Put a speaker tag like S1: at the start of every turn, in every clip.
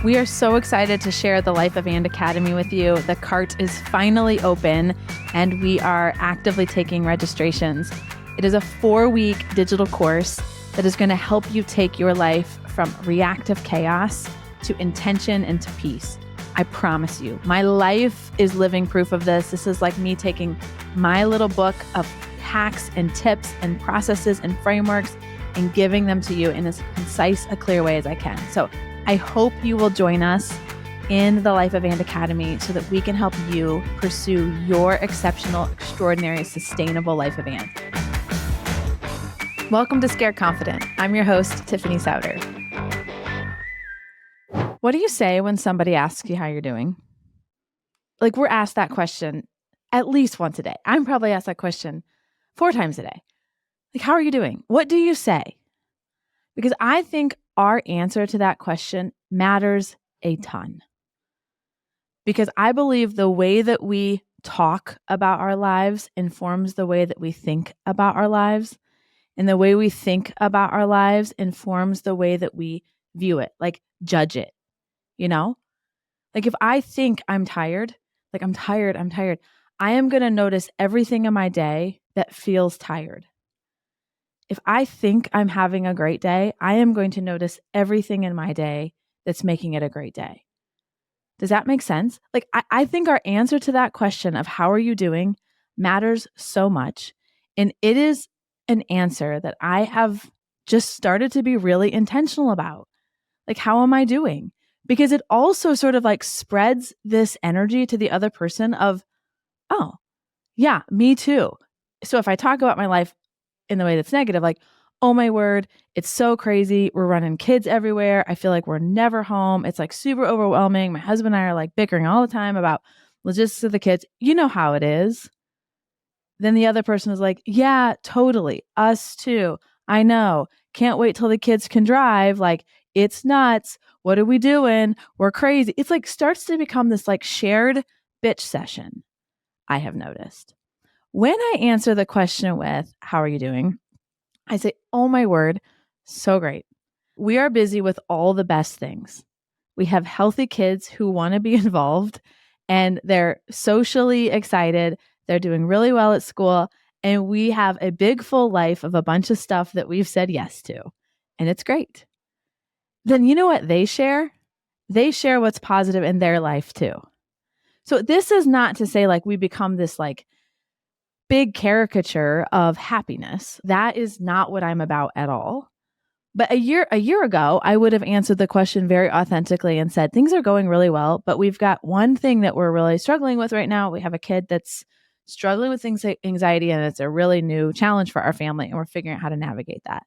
S1: We are so excited to share the Life of And Academy with you. The cart is finally open and we are actively taking registrations. It is a 4-week digital course that is going to help you take your life from reactive chaos to intention and to peace. I promise you, my life is living proof of this. This is like me taking my little book of hacks and tips and processes and frameworks and giving them to you in as concise, a clear way as I can. So I hope you will join us in the Life of And Academy so that we can help you pursue your exceptional, extraordinary, sustainable life of And. Welcome to Scared Confident. I'm your host, Tiffany Souter. What do you say when somebody asks you how you're doing? Like, we're asked that question at least once a day. I'm probably asked that question 4 times a day. Like, how are you doing? What do you say? Because I think our answer to that question matters a ton. Because I believe the way that we talk about our lives informs the way that we think about our lives. And the way we think about our lives informs the way that we view it, like judge it, you know? Like if I think I'm tired, like I'm tired, I am going to notice everything in my day that feels tired. If I think I'm having a great day, I am going to notice everything in my day that's making it a great day. Does that make sense? Like, I think our answer to that question of how are you doing matters so much. And it is an answer that I have just started to be really intentional about. Like, how am I doing? Because it also sort of like spreads this energy to the other person of, oh, yeah, me too. So if I talk about my life in the way that's negative, like, oh my word, it's so crazy. We're running kids everywhere. I feel like we're never home. It's like super overwhelming. My husband and I are like bickering all the time about logistics of the kids. You know how it is. Then the other person is like, yeah, totally. Us too. I know. Can't wait till the kids can drive. Like, it's nuts. What are we doing? We're crazy. It's like starts to become this like shared bitch session, I have noticed. When I answer the question with, how are you doing? I say, oh my word, so great. We are busy with all the best things. We have healthy kids who want to be involved and they're socially excited. They're doing really well at school. And we have a big full life of a bunch of stuff that we've said yes to. And it's great. Then you know what they share? They share what's positive in their life too. So this is not to say like we become this like big caricature of happiness. That is not what I'm about at all. But a year ago, I would have answered the question very authentically and said, things are going really well, but we've got one thing that we're really struggling with right now. We have a kid that's struggling with anxiety, and it's a really new challenge for our family, and we're figuring out how to navigate that.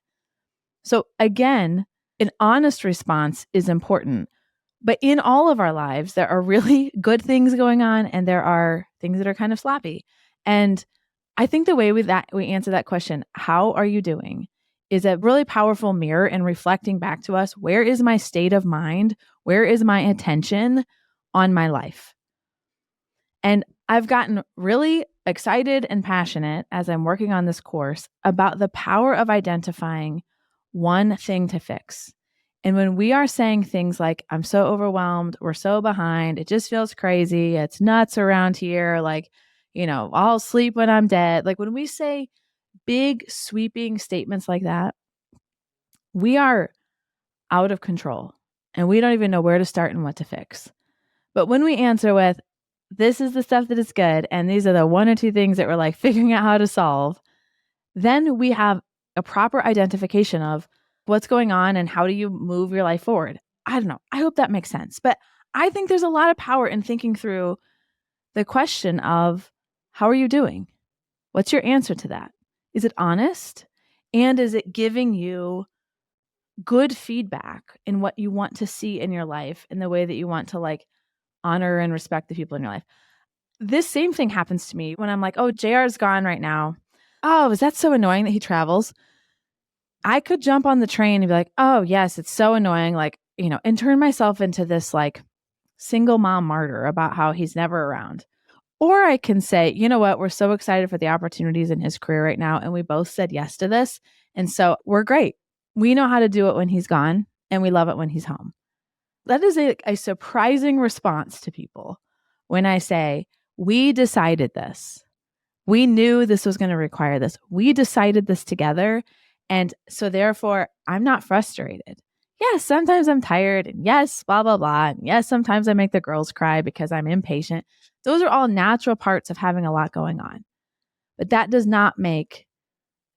S1: So again, an honest response is important. But in all of our lives, there are really good things going on, and there are things that are kind of sloppy. And I think the way we answer that question, how are you doing, is a really powerful mirror in reflecting back to us, where is my state of mind? Where is my attention on my life? And I've gotten really excited and passionate as I'm working on this course about the power of identifying one thing to fix. And when we are saying things like, I'm so overwhelmed, we're so behind, it just feels crazy, it's nuts around here, like, you know, I'll sleep when I'm dead. Like when we say big sweeping statements like that, we are out of control and we don't even know where to start and what to fix. But when we answer with, this is the stuff that is good, and these are the 1 or 2 things that we're like figuring out how to solve, then we have a proper identification of what's going on and how do you move your life forward. I don't know. I hope that makes sense. But I think there's a lot of power in thinking through the question of, how are you doing? What's your answer to that? Is it honest? And is it giving you good feedback in what you want to see in your life, in the way that you want to like honor and respect the people in your life? This same thing happens to me when I'm like, oh, JR's gone right now. Oh, is that so annoying that he travels? I could jump on the train and be like, oh, yes, it's so annoying. Like, you know, and turn myself into this like single mom martyr about how he's never around. Or I can say, you know what, we're so excited for the opportunities in his career right now. And we both said yes to this. And so we're great. We know how to do it when he's gone and we love it when he's home. that is a surprising response to people when I say, we decided this. We knew this was going to require this. We decided this together. And so therefore, I'm not frustrated. Yes, sometimes I'm tired. And yes, blah, blah, blah. And yes, sometimes I make the girls cry because I'm impatient. Those are all natural parts of having a lot going on. But that does not make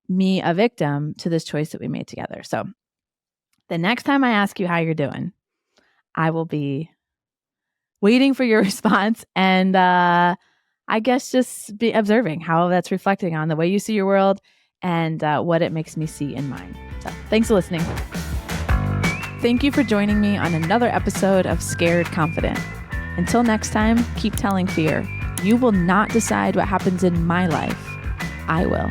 S1: me a victim to this choice that we made together. So the next time I ask you how you're doing, I will be waiting for your response and I guess just be observing how that's reflecting on the way you see your world and what it makes me see in mine. So thanks for listening. Thank you for joining me on another episode of Scared Confident. Until next time, keep telling fear, you will not decide what happens in my life. I will.